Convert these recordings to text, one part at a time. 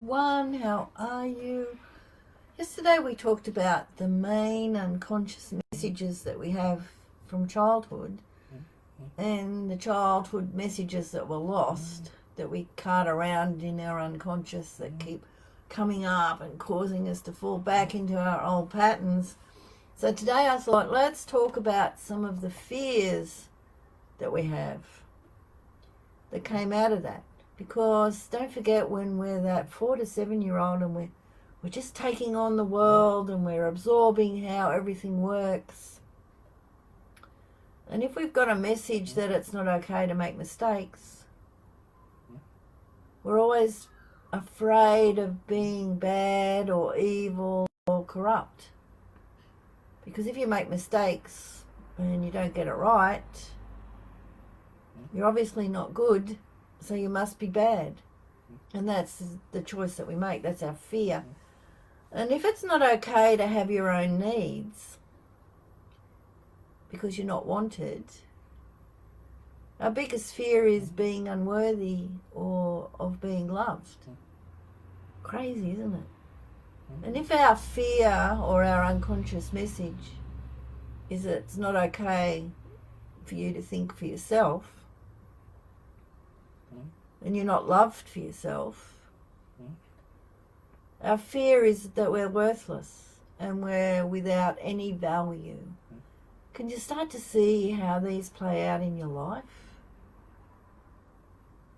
One, how are you? Yesterday we talked about the main unconscious messages that we have from childhood and the childhood messages that were lost, that we cart around in our unconscious, that keep coming up and causing us to fall back into our old patterns. So today I thought, let's talk about some of the fears that we have that came out of that. Because don't forget, when we're that 4 to 7 year old and we're just taking on the world and we're absorbing how everything works. And if we've got a message that it's not okay to make mistakes, we're always afraid of being bad or evil or corrupt. Because if you make mistakes and you don't get it right, you're obviously not good, so you must be bad. And that's the choice that we make. That's our fear. And if it's not okay to have your own needs because you're not wanted, our biggest fear is being unworthy or of being loved. Crazy, isn't it? And if our fear or our unconscious message is that it's not okay for you to think for yourself, and you're not loved for yourself, our fear is that we're worthless and we're without any value. Can you start to see how these play out in your life?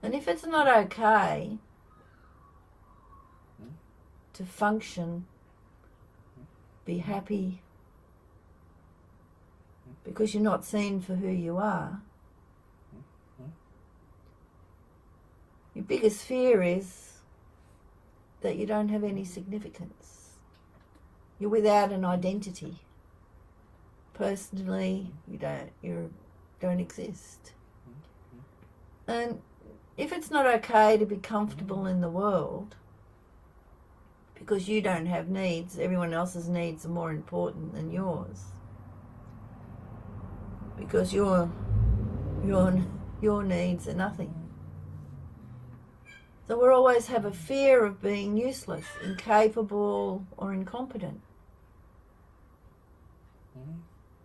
And if it's not okay to function, be happy, because you're not seen for who you are, your biggest fear is that you don't have any significance. You're without an identity. Personally, you don't exist. And if it's not okay to be comfortable in the world because you don't have needs, everyone else's needs are more important than yours, because your needs are nothing. So we'll always have a fear of being useless, incapable, or incompetent.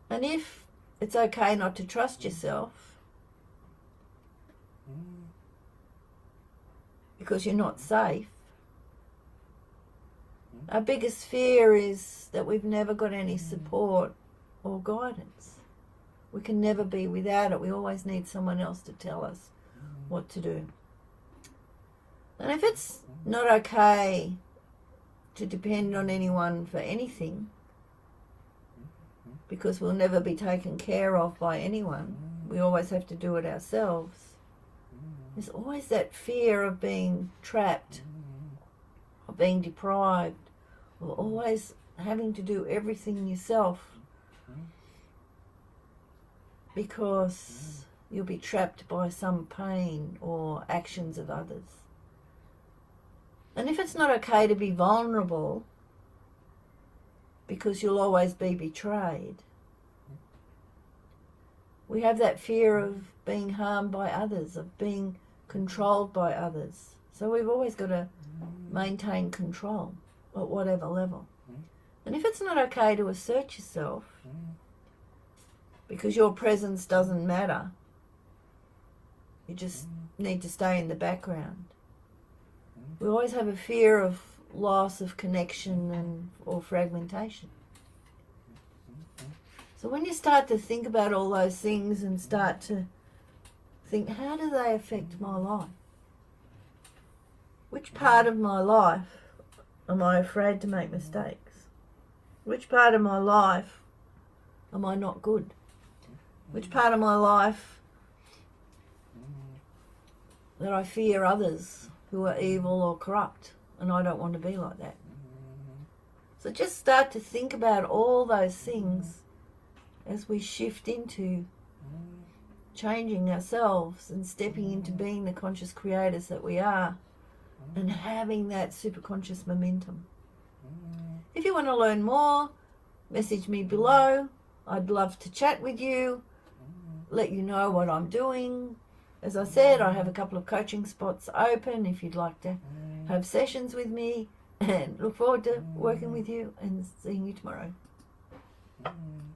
And if it's okay not to trust yourself because you're not safe, our biggest fear is that we've never got any support or guidance. We can never be without it. We always need someone else to tell us what to do. And if it's not okay to depend on anyone for anything, because we'll never be taken care of by anyone, we always have to do it ourselves, there's always that fear of being trapped, of being deprived, or always having to do everything yourself, because you'll be trapped by some pain or actions of others. And if it's not okay to be vulnerable because you'll always be betrayed, we have that fear of being harmed by others, of being controlled by others. So we've always got to maintain control at whatever level. And if it's not okay to assert yourself because your presence doesn't matter, you just need to stay in the background, we always have a fear of loss of connection or fragmentation. So when you start to think about all those things and start to think, how do they affect my life? Which part of my life am I afraid to make mistakes? Which part of my life am I not good? Which part of my life that I fear others who are evil or corrupt, and I don't want to be like that? So just start to think about all those things as we shift into changing ourselves and stepping into being the conscious creators that we are and having that superconscious momentum. If you want to learn more, message me below. I'd love to chat with you, let you know what I'm doing. As I said, I have a couple of coaching spots open if you'd like to have sessions with me, and look forward to working with you and seeing you tomorrow.